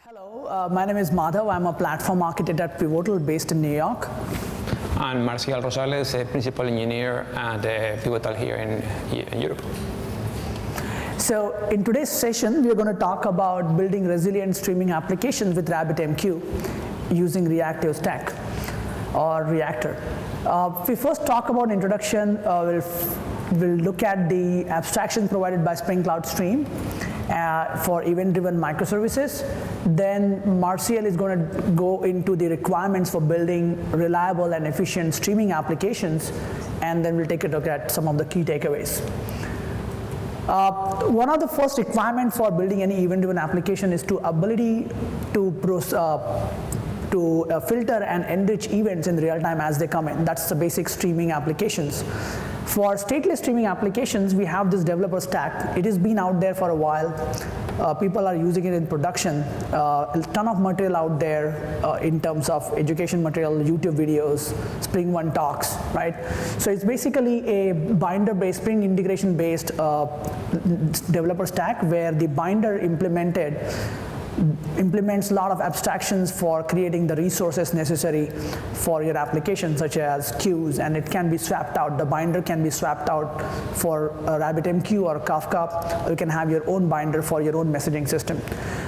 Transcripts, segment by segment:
Hello, my name is Madhav. I'm a platform architect at Pivotal based in New York. I'm Rosales, a principal engineer at Pivotal here in Europe. So in today's session, we're going to talk about building resilient streaming applications with RabbitMQ using reactive stack or reactor. If we first talk about introduction, we'll look at the abstraction provided by Spring Cloud Stream for event-driven microservices. Then Marcial is going to go into the requirements for building reliable and efficient streaming applications, and then we'll take a look at some of the key takeaways. One of the first requirements for building any event-driven application is to ability to filter and enrich events in real time as they come in. That's the basic streaming applications. For stateless streaming applications, we have this developer stack. It has been out there for a while. People are using it in production. A ton of material out there in terms of education material, YouTube videos, Spring One talks, right? So it's basically a binder-based, Spring integration-based developer stack where the binder implements a lot of abstractions for creating the resources necessary for your application, such as queues, and it can be swapped out. The binder can be swapped out for RabbitMQ or Kafka. You can have your own binder for your own messaging system.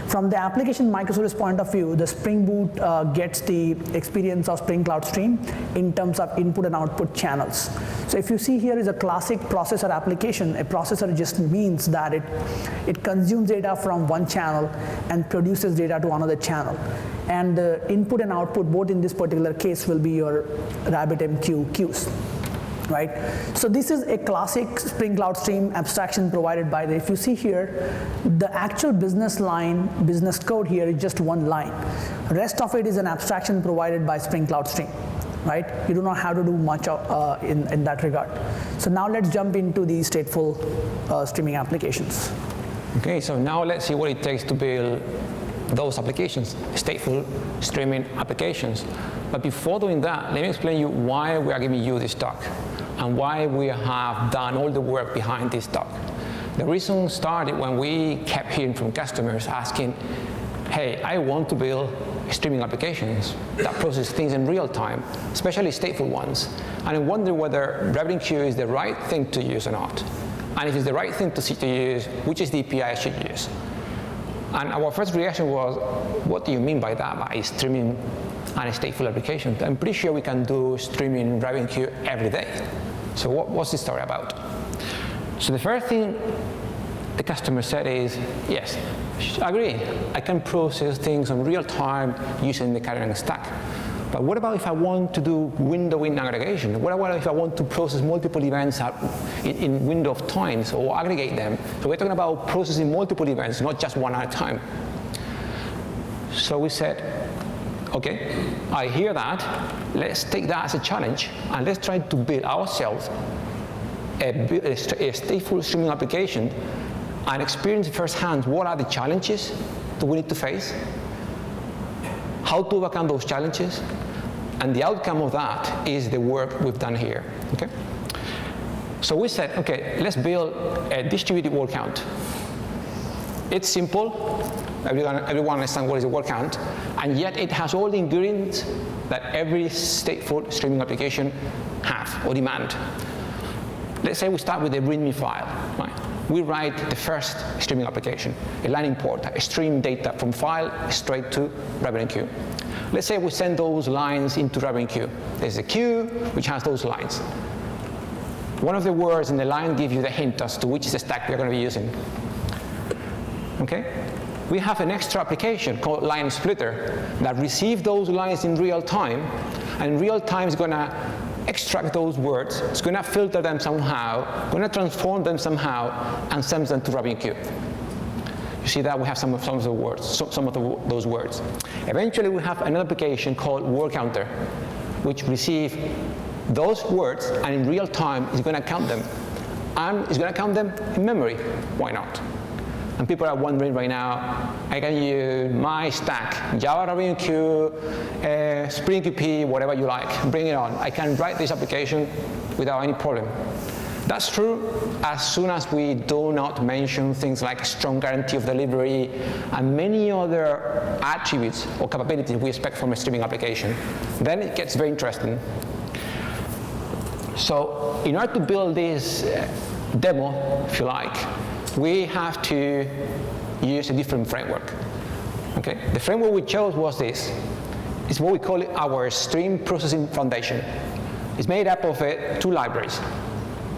From the application microservice point of view, the Spring Boot gets the experience of Spring Cloud Stream in terms of input and output channels. So if you see here is a classic processor application. A processor just means that it consumes data from one channel and produces data to another channel. And the input and output, both in this particular case, will be your RabbitMQ queues, right? So this is a classic Spring Cloud Stream abstraction provided by if you see here, the actual business code here is just one line. Rest of it is an abstraction provided by Spring Cloud Stream, right? You do not have to do much in that regard. So now let's jump into the stateful streaming applications. Okay, so now let's see what it takes to build those applications, stateful streaming applications. But before doing that, let me explain you why we are giving you this talk and why we have done all the work behind this talk. The reason started when we kept hearing from customers asking, hey, I want to build streaming applications that process things in real time, especially stateful ones. And I wonder whether RabbitMQ is the right thing to use or not. And if it's the right thing to use, which is the API I should use? And our first reaction was, what do you mean by that, by streaming and a stateful application? I'm pretty sure we can do streaming RabbitMQ every day. So what's this story about? So the first thing the customer said is, yes, I agree. I can process things in real time using the current stack. But what about if I want to do window-in aggregation? What about if I want to process multiple events in window of times or aggregate them? So we're talking about processing multiple events, not just one at a time. So we said, okay, I hear that. Let's take that as a challenge, and let's try to build ourselves a stateful streaming application and experience firsthand what are the challenges that we need to face, how to overcome those challenges, and the outcome of that is the work we've done here, okay? So we said, okay, let's build a distributed word count. It's simple, everyone understands what is a word count, and yet it has all the ingredients that every stateful streaming application have or demand. Let's say we start with a README file, right? We write the first streaming application, a line import, a stream data from file straight to RabbitMQ. Let's say we send those lines into RabbitMQ. There's a queue which has those lines. One of the words in the line gives you the hint as to which is the stack we're going to be using. Okay? We have an extra application called LineSpirit that receives those lines in real time, and in real time is going to extract those words, it's going to filter them somehow, going to transform them somehow, and send them to RabbitMQ. You see that we have some of those words. Eventually, we have another application called word counter, which receives those words, and in real time is going to count them, and it's going to count them in memory. Why not? And people are wondering right now, I can use my stack, Java RabbitMQ, Spring QP, whatever you like, bring it on. I can write this application without any problem. That's true as soon as we do not mention things like strong guarantee of delivery and many other attributes or capabilities we expect from a streaming application. Then it gets very interesting. So in order to build this demo, if you like, we have to use a different framework. Okay? The framework we chose was this. It's what we call it our stream processing foundation. It's made up of two libraries.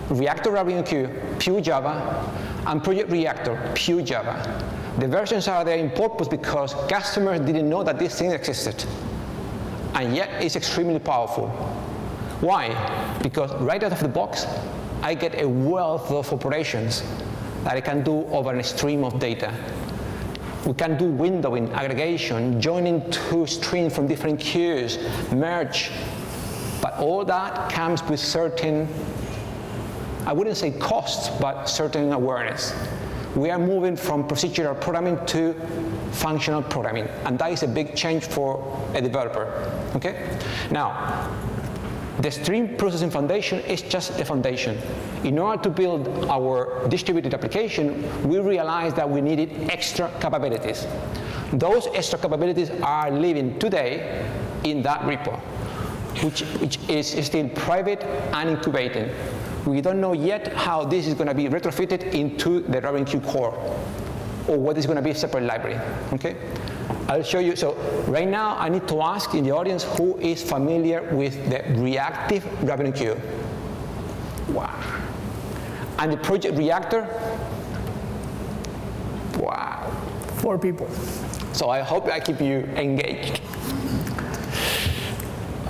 Reactor RabbitMQ, pure Java, and Project Reactor, pure Java. The versions are there in purpose because customers didn't know that this thing existed. And yet it's extremely powerful. Why? Because right out of the box, I get a wealth of operations that I can do over a stream of data. We can do windowing, aggregation, joining two streams from different queues, merge. But all that comes with certain, I wouldn't say costs, but certain awareness. We are moving from procedural programming to functional programming, and that is a big change for a developer. Okay? Now, the stream processing foundation is just a foundation. In order to build our distributed application, we realized that we needed extra capabilities. Those extra capabilities are living today in that repo, which is still private and incubating. We don't know yet how this is going to be retrofitted into the RabbitMQ core, or what is going to be a separate library. Okay? I'll show you. So right now, I need to ask in the audience who is familiar with the reactive RabbitMQ. Wow. And the project reactor? Wow. 4 people. So I hope I keep you engaged.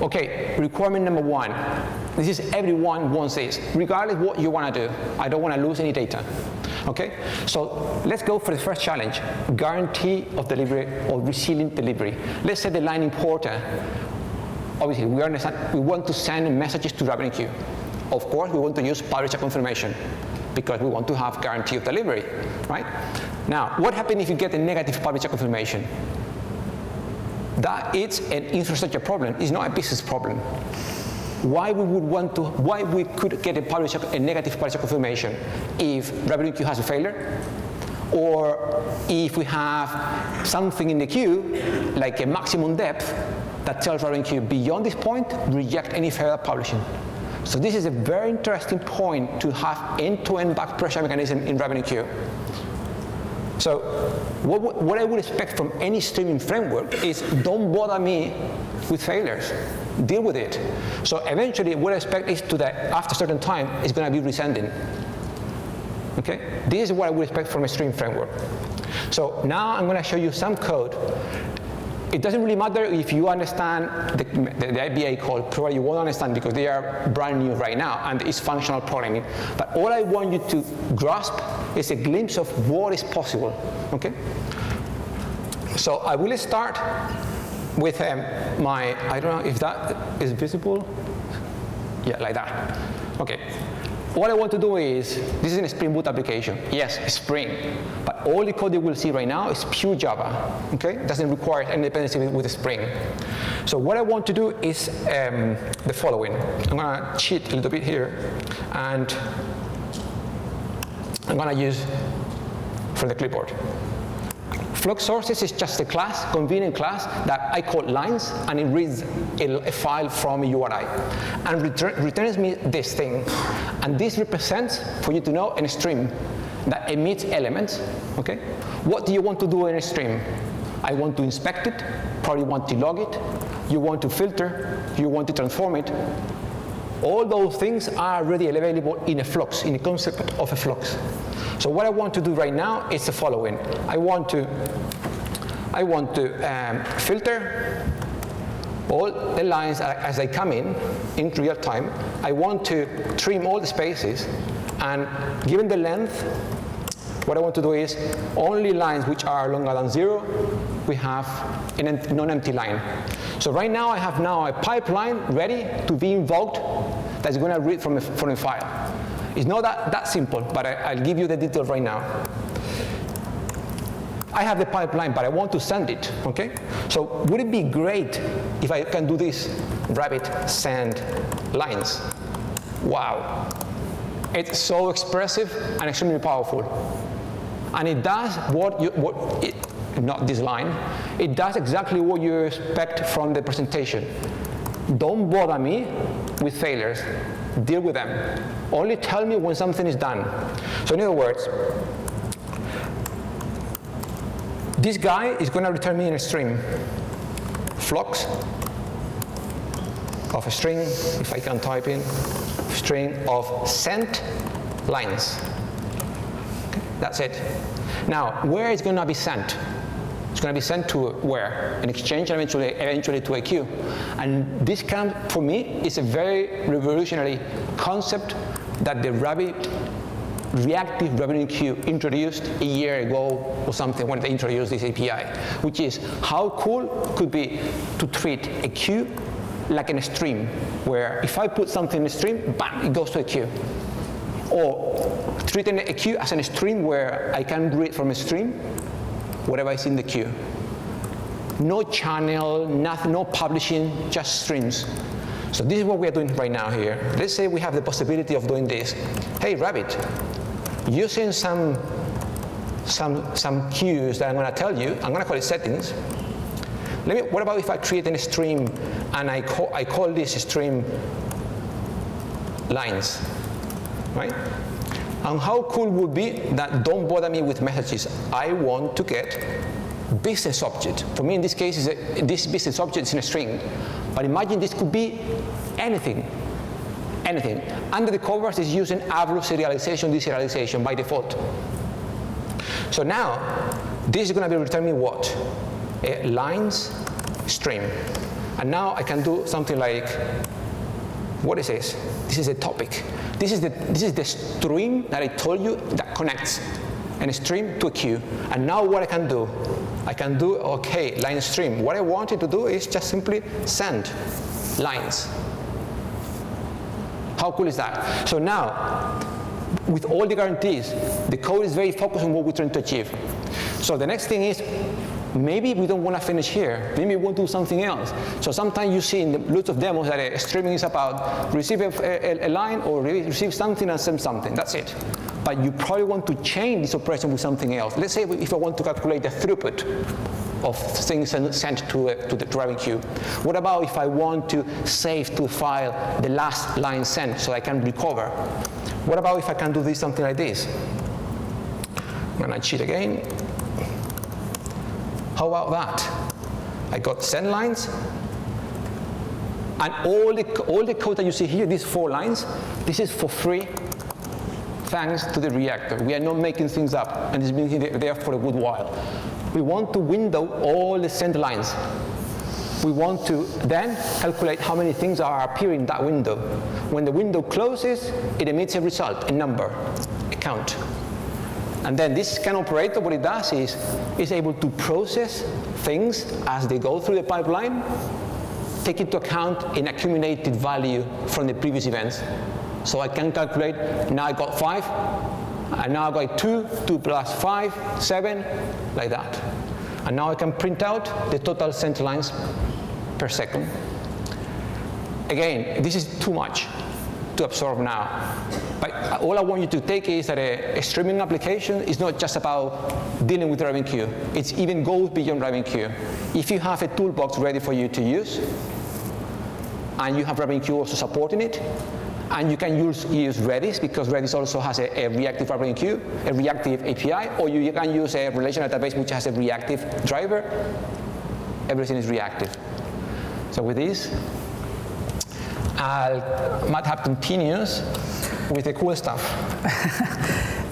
Okay, requirement number 1. This is everyone wants this, regardless what you want to do. I don't want to lose any data. Okay, so let's go for the first challenge, guarantee of delivery or resilient delivery. Let's say the line importer, obviously we want to send messages to RabbitMQ. Of course, we want to use publisher confirmation because we want to have guarantee of delivery, right? Now, what happens if you get a negative publisher confirmation? That is an infrastructure problem, it's not a business problem. Why we could get a negative publisher confirmation if RabbitMQ has a failure, or if we have something in the queue, like a maximum depth, that tells RabbitMQ beyond this point, reject any further publishing. So this is a very interesting point to have end-to-end back pressure mechanism in RabbitMQ. So what I would expect from any streaming framework is don't bother me with failures. Deal with it. So eventually, what I expect is after a certain time, it's going to be resending. Okay? This is what I would expect from a stream framework. So now I'm going to show you some code. It doesn't really matter if you understand the IBA code, probably you won't understand because they are brand new right now, and it's functional programming. But all I want you to grasp is a glimpse of what is possible. Okay? So I will start with I don't know if that is visible. Yeah, like that. Okay. What I want to do is, this is a Spring Boot application. Yes, Spring. But all the code you will see right now is pure Java. Okay? It doesn't require any dependency with Spring. So what I want to do is the following. I'm going to cheat a little bit here. And I'm going to use from the clipboard. Flux sources is just a class, convenient class, that I call lines, and it reads a file from a URI, and returns me this thing. And this represents, for you to know, a stream that emits elements. Okay? What do you want to do in a stream? I want to inspect it, probably want to log it, you want to filter, you want to transform it. All those things are already available in a flux, in the concept of a flux. So what I want to do right now is the following. I want to filter all the lines as they come in real time. I want to trim all the spaces, and given the length, what I want to do is only lines which are longer than 0, we have a non-empty line. So right now I have a pipeline ready to be invoked that's going to read from a file. It's not that simple, but I'll give you the details right now. I have the pipeline, but I want to send it, okay? So would it be great if I can do this Rabbit send lines? Wow. It's so expressive and extremely powerful. And it does not this line, it does exactly what you expect from the presentation. Don't bother me with failures. Deal with them. Only tell me when something is done. So in other words, this guy is going to return me in a string. Flux of a string, if I can type in, string of sent lines. Okay, that's it. Now, where is going to be sent? It's going to be sent to where? An exchange and eventually to a queue. And this can, for me, is a very revolutionary concept that the Reactive RabbitMQ introduced a year ago or something when they introduced this API, which is how cool could be to treat a queue like in a stream, where if I put something in a stream, bam, it goes to a queue. Or treating a queue as a stream where I can read from a stream whatever is in the queue. No channel, nothing, no publishing, just streams. So this is what we are doing right now here. Let's say we have the possibility of doing this. Hey, Rabbit, using some queues that I'm going to tell you, I'm going to call it settings. What about if I create a stream and I call this stream lines, right? And how cool would be that don't bother me with messages. I want to get business object. For me, in this case, this business object is in a string. But imagine this could be anything. Anything. Under the covers is using AVRU serialization, deserialization by default. So now, this is going to be returning what? A lines stream. And now I can do something like, what is this? This is a topic. This is the stream that I told you that connects a stream to a queue. And now what I can do, okay, line stream. What I wanted to do is just simply send lines. How cool is that? So now, with all the guarantees, the code is very focused on what we're trying to achieve. So the next thing is, maybe we don't want to finish here. Maybe we want to do something else. So sometimes you see in lots of demos that a streaming is about receive a line or receive something and send something. That's it. But you probably want to change this operation with something else. Let's say if I want to calculate the throughput of things sent to the RabbitMQ. What about if I want to save to the file the last line sent so I can recover? What about if I can do this something like this? I'm going to cheat again. How about that? I got send lines, and all the code that you see here, these 4 lines, this is for free, thanks to the reactor. We are not making things up, and it's been there for a good while. We want to window all the send lines. We want to then calculate how many things are appearing in that window. When the window closes, it emits a result, a number, a count. And then this scan operator, what it does is able to process things as they go through the pipeline, take into account an accumulated value from the previous events. So I can calculate, now I got 5, and now I got 2 plus 5, 7, like that. And now I can print out the total sent lines per second. Again, this is too much to absorb now. But all I want you to take is that a streaming application is not just about dealing with RabbitMQ. It even goes beyond RabbitMQ. If you have a toolbox ready for you to use, and you have RabbitMQ also supporting it, and you can use Redis, because Redis also has a reactive RabbitMQ, a reactive API, or you can use a relational database which has a reactive driver. Everything is reactive. So with this, MATLAB continues with the cool stuff.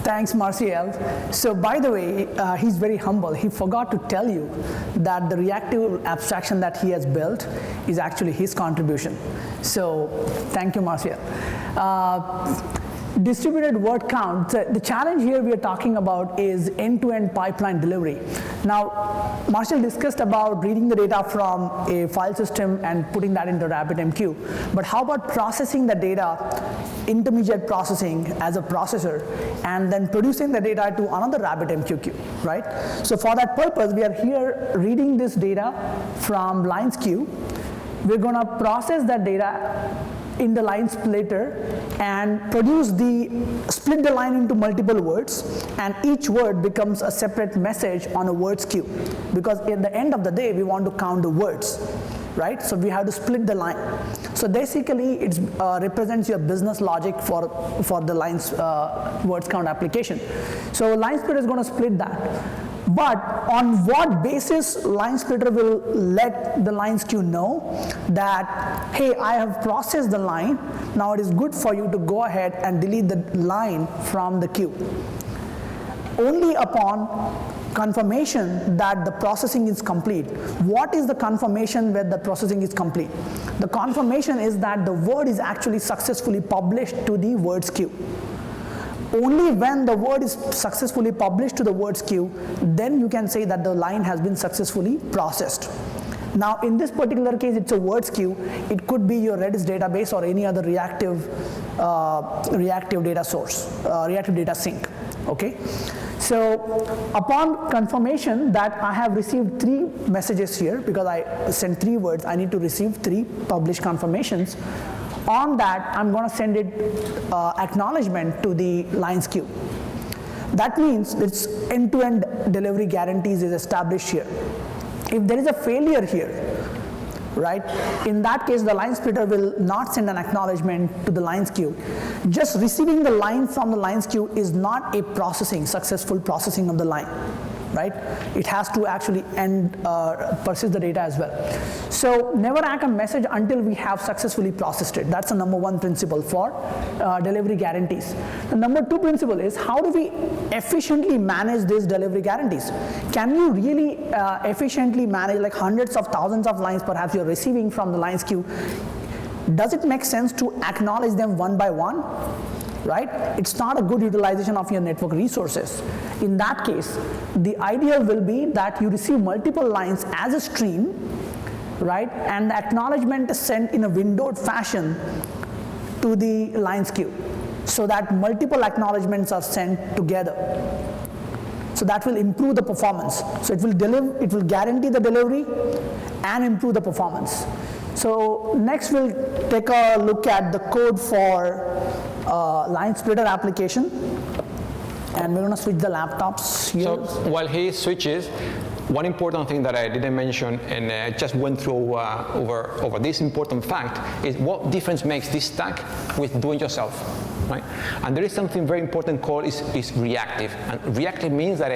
Thanks, Marcial. So by the way, he's very humble. He forgot to tell you that the reactive abstraction that he has built is actually his contribution. So thank you, Marcial. Distributed word count. The challenge here we are talking about is end-to-end pipeline delivery. Now, Marcial discussed about reading the data from a file system and putting that into RabbitMQ. But how about processing the data, intermediate processing as a processor, and then producing the data to another RabbitMQ queue, right? So for that purpose, we are here reading this data from lines queue. We're going to process that data in the line splitter and split the line into multiple words, and each word becomes a separate message on a words queue, because at the end of the day we want to count the words, right? So we have to split the line. So basically it represents your business logic for the lines words count application. So LineSpirit is going to split that. But on what basis LineSplitter will let the lines queue know that, hey, I have processed the line, now it is good for you to go ahead and delete the line from the queue? Only upon confirmation that the processing is complete. What is the confirmation where the processing is complete? The confirmation is that the word is actually successfully published to the words queue. Only when the word is successfully published to the words queue, then you can say that the line has been successfully processed. Now in this particular case, it's a words queue. It could be your Redis database or any other reactive data source, reactive data sink. Okay, so upon confirmation that I have received 3 messages here, because I sent 3 words, I need to receive 3 published confirmations. On that, I'm going to send it acknowledgement to the lines queue. That means its end-to-end delivery guarantees is established here. If there is a failure here, right, in that case the LineSplitter will not send an acknowledgement to the lines queue. Just receiving the line from the lines queue is not a successful processing of the line, right? It has to actually persist the data as well. So never act a message until we have successfully processed it. That's the number 1 principle for delivery guarantees. The number 2 principle is, how do we efficiently manage these delivery guarantees? Can you really efficiently manage like hundreds of thousands of lines perhaps you're receiving from the lines queue? Does it make sense to acknowledge them one by one? Right? It's not a good utilization of your network resources. In that case, the ideal will be that you receive multiple lines as a stream, right? And the acknowledgement is sent in a windowed fashion to the lines queue, so that multiple acknowledgements are sent together. So that will improve the performance. So it will guarantee the delivery and improve the performance. So next we'll take a look at the code for LineSplitter application, and we're going to switch the laptops here. So while he switches, one important thing that I didn't mention, and I just went through over this important fact, is what difference makes this stack with doing yourself, right? And there is something very important called is reactive. And reactive means that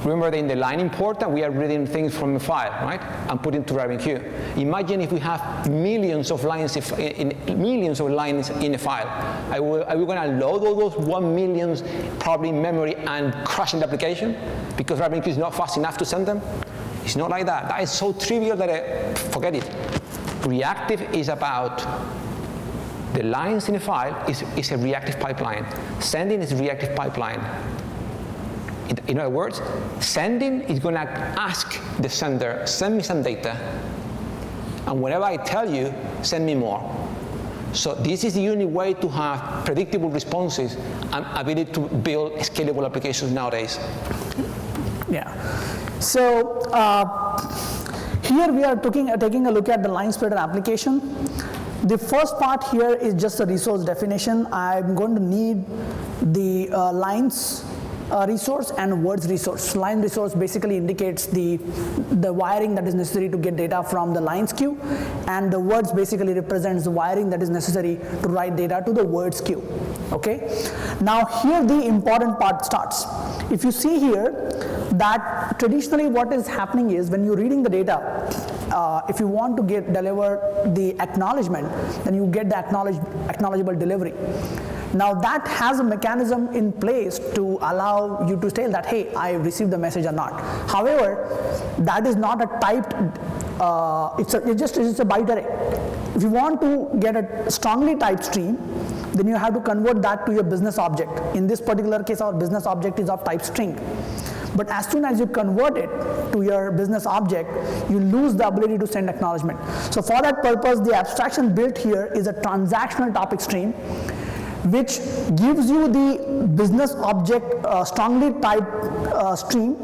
remember that in the line importer, we are reading things from a file, right, and putting to RabbitMQ. Imagine if we have millions of lines in a file. Are we going to load all those 1 million probably in memory and crashing the application because RabbitMQ is not fast enough to send them? It's not like that. That is so trivial that forget it. Reactive is about the lines in a file is a reactive pipeline. Sending is a reactive pipeline. In other words, sending is going to ask the sender, send me some data, and whenever I tell you, send me more. So this is the only way to have predictable responses and ability to build scalable applications nowadays. Yeah. So here we are taking a look at the LineSplitter application. The first part here is just a resource definition. I'm going to need the lines resource and words resource. Line resource basically indicates the wiring that is necessary to get data from the lines queue, and the words basically represents the wiring that is necessary to write data to the words queue. Okay. Now here the important part starts. If you see here that traditionally what is happening is when you're reading the data, if you want to deliver the acknowledgement, then you get the acknowledgeable delivery. Now that has a mechanism in place to allow you to tell that, hey, I received the message or not. However, that is not a typed, it's a byte array. If you want to get a strongly typed stream, then you have to convert that to your business object. In this particular case, our business object is of type string. But as soon as you convert it to your business object, you lose the ability to send acknowledgement. So for that purpose, the abstraction built here is a transactional topic stream, which gives you the business object strongly typed stream,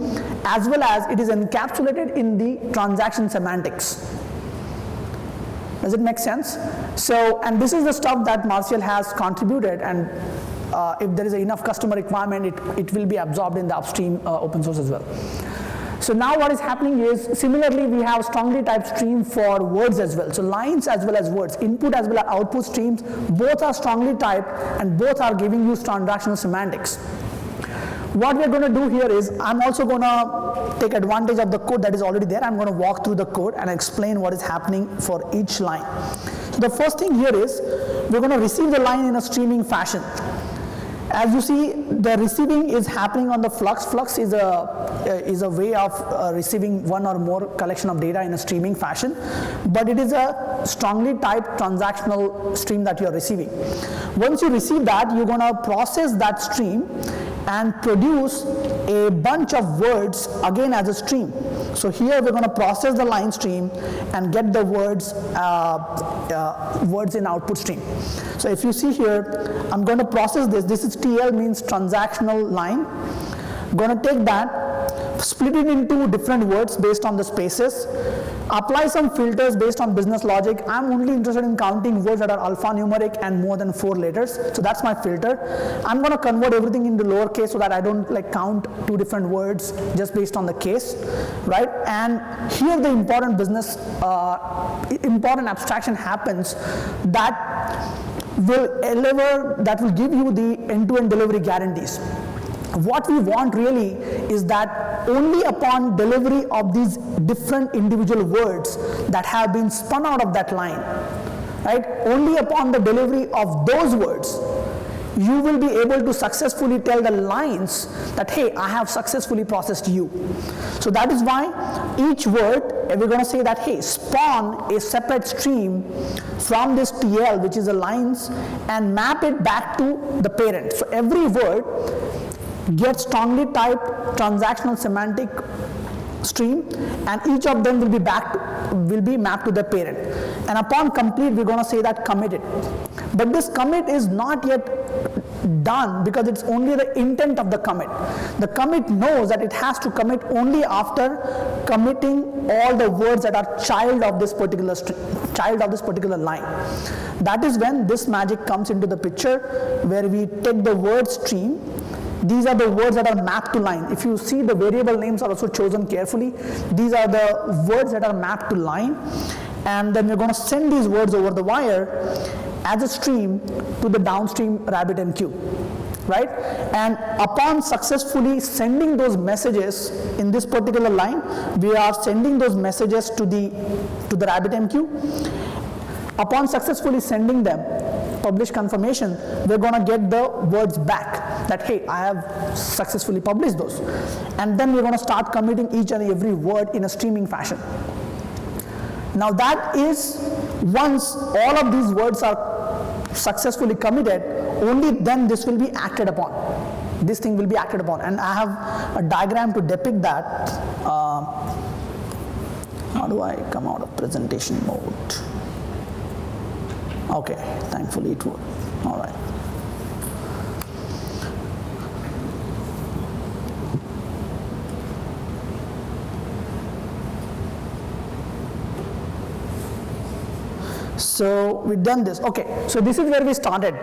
as well as it is encapsulated in the transaction semantics. Does it make sense? So, and this is the stuff that Martial has contributed, and if there is enough customer requirement, it will be absorbed in the upstream open source as well. So now what is happening is, similarly we have strongly typed stream for words as well. So lines as well as words, input as well as output streams, both are strongly typed and both are giving you transactional semantics. What we are going to do here is, I'm also going to take advantage of the code that is already there. I'm going to walk through the code and explain what is happening for each line. So the first thing here is, we're going to receive the line in a streaming fashion. As you see, the receiving is happening on the flux. Flux is a way of receiving one or more collection of data in a streaming fashion, but it is a strongly typed transactional stream that you are receiving. Once you receive that, you're going to process that stream and produce a bunch of words again as a stream. So here we're going to process the line stream and get the words in output stream. So if you see here, I'm going to process this. This is TL, means transactional line. I'm going to take that, split it into different words based on the spaces, apply some filters based on business logic. I'm only interested in counting words that are alphanumeric and more than 4 letters. So that's my filter. I'm going to convert everything into lowercase so that I don't count 2 different words just based on the case, right? And here the important business, important abstraction happens that will give you the end-to-end delivery guarantees. What we want really is that only upon delivery of these different individual words that have been spun out of that line, right? Only upon the delivery of those words, you will be able to successfully tell the lines that, hey, I have successfully processed you. So that is why each word, we're going to say that, hey, spawn a separate stream from this TL, which is the lines, and map it back to the parent. So every word gets strongly typed transactional semantic stream, and each of them will be mapped to the parent. And upon complete, we're going to say that committed. But this commit is not yet done because it's only the intent of the commit. The commit knows that it has to commit only after committing all the words that are child of this particular line. That is when this magic comes into the picture, where we take the word stream. These are the words that are mapped to line. If you see, the variable names are also chosen carefully. These are the words that are mapped to line, and then we're going to send these words over the wire as a stream to the downstream RabbitMQ, right? And upon successfully sending those messages in this particular line, we are sending those messages to the RabbitMQ. Upon successfully sending them, publish confirmation, we're going to get the words back that, hey, I have successfully published those. And then we're going to start committing each and every word in a streaming fashion. Now that is, once all of these words are successfully committed, only then this will be acted upon. This thing will be acted upon. And I have a diagram to depict that. How do I come out of presentation mode? Okay, thankfully it worked. All right. So we've done this. Okay, so this is where we started.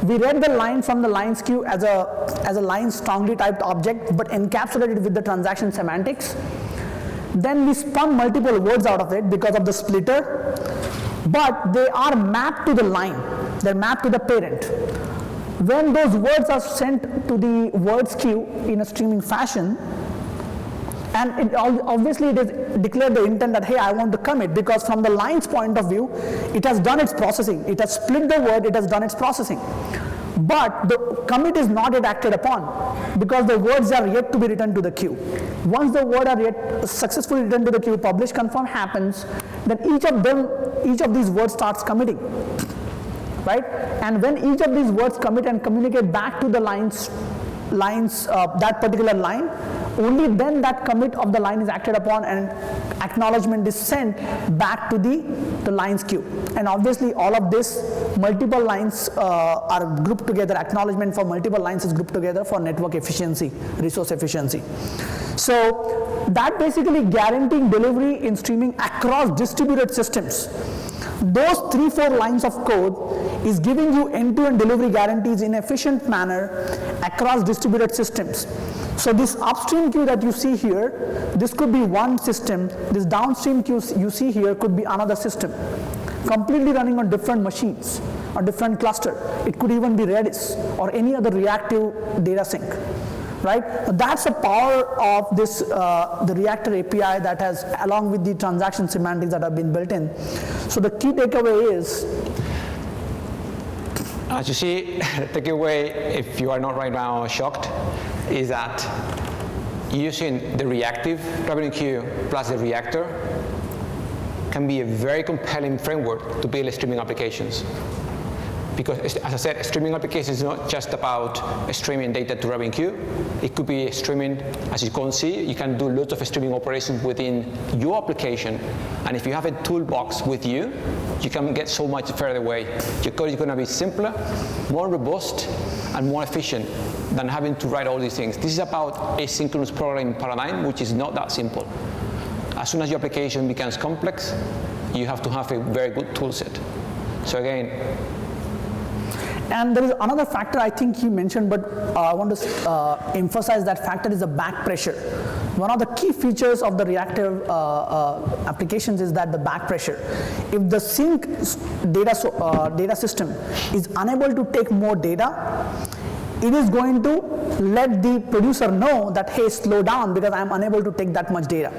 We read the line from the LineSQ as a line strongly typed object, but encapsulated with the transaction semantics. Then we spun multiple words out of it because of the splitter, but they are mapped to the line. They're mapped to the parent. When those words are sent to the words queue in a streaming fashion, and obviously it is declared the intent that, hey, I want to commit, because from the line's point of view, it has done its processing. It has split the word, it has done its processing. But the commit is not yet acted upon because the words are yet to be returned to the queue. Once the words are yet successfully returned to the queue, publish confirm happens, then each of these words starts committing, right? And when each of these words commit and communicate back to the lines that particular line, only then that commit of the line is acted upon and acknowledgement is sent back to the lines queue. And obviously all of this, multiple lines are grouped together. Acknowledgement for multiple lines is grouped together for network efficiency, resource efficiency. So that basically guaranteeing delivery in streaming across distributed systems. Those 3-4 lines of code is giving you end-to-end delivery guarantees in efficient manner across distributed systems. So this upstream queue that you see here, this could be one system. This downstream queue you see here could be another system, completely running on different machines or different cluster. It could even be Redis or any other reactive data sync. Right? That's the power of this, the Reactor API that has, along with the transaction semantics that have been built in. So the key takeaway is, as you see, the takeaway, if you are not right now shocked, is that using the reactive RabbitMQ plus the Reactor can be a very compelling framework to build streaming applications. Because, as I said, streaming applications is not just about streaming data to RabbitMQ. It could be streaming, as you can see, you can do lots of streaming operations within your application. And if you have a toolbox with you, you can get so much further away. Your code is going to be simpler, more robust, and more efficient than having to write all these things. This is about asynchronous programming paradigm, which is not that simple. As soon as your application becomes complex, you have to have a very good tool set. So again, and there is another factor I think he mentioned, but I want to emphasize that factor is the back pressure. One of the key features of the reactive applications is that the back pressure. If the sync data system is unable to take more data, it is going to let the producer know that, hey, slow down because I'm unable to take that much data.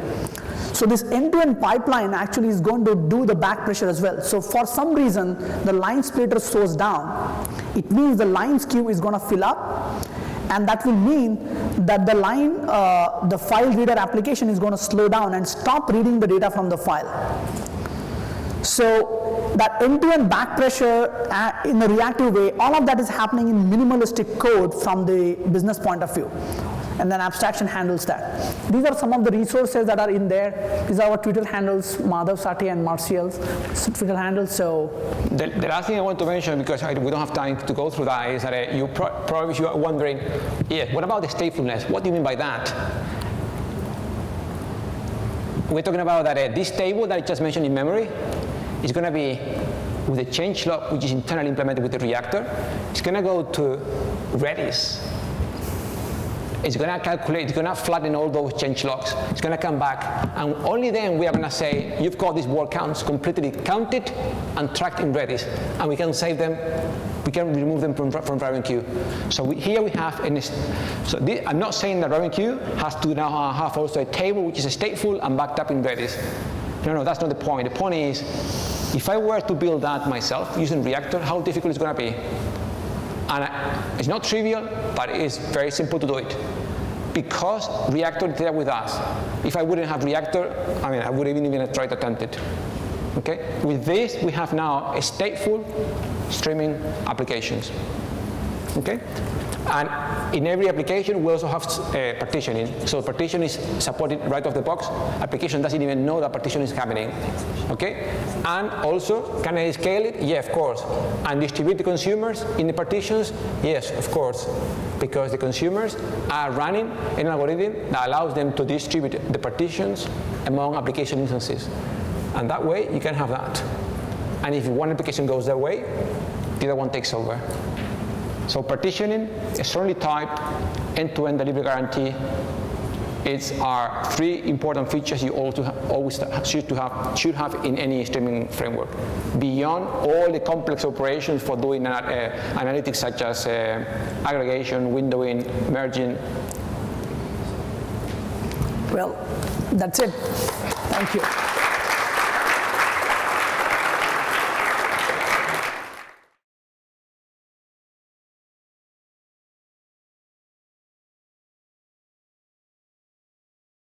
So this end-to-end pipeline actually is going to do the back pressure as well. So for some reason, the line splitter slows down. It means the lines queue is going to fill up, and that will mean that the line, the file reader application is going to slow down and stop reading the data from the file. So that end-to-end back pressure in a reactive way, all of that is happening in minimalistic code from the business point of view. And then abstraction handles that. These are some of the resources that are in there. These are our Twitter handles, Madhav, Sathe, and Marcial's Twitter handles. So the last thing I want to mention, because we don't have time to go through that, is that you probably are wondering, yeah, what about the statefulness? What do you mean by that? We're talking about that this table that I just mentioned in memory is going to be with a change log, which is internally implemented with the Reactor. It's going to go to Redis. It's going to calculate, it's going to flatten all those change logs. It's going to come back, and only then we are going to say, you've got these word counts completely counted and tracked in Redis, and we can save them, we can remove them from RabbitMQ. So here we have, I'm not saying that RabbitMQ has to now have also a table which is stateful and backed up in Redis. No, that's not the point. The point is, if I were to build that myself using Reactor, how difficult it's going to be? And it's not trivial, but it is very simple to do it. Because Reactor is there with us. If I wouldn't have Reactor, I wouldn't even try to attempt it. Okay? With this, we have now a stateful streaming applications. Okay? And in every application, we also have partitioning. So partition is supported right off the box. Application doesn't even know that partition is happening. Okay? And also, can I scale it? Yeah, of course. And distribute the consumers in the partitions? Yes, of course. Because the consumers are running an algorithm that allows them to distribute the partitions among application instances. And that way, you can have that. And if one application goes that way, the other one takes over. So partitioning, a strongly typed, end-to-end delivery guarantee, it's our 3 important features you always should have in any streaming framework. Beyond all the complex operations for doing analytics such as aggregation, windowing, merging. Well, that's it. Thank you.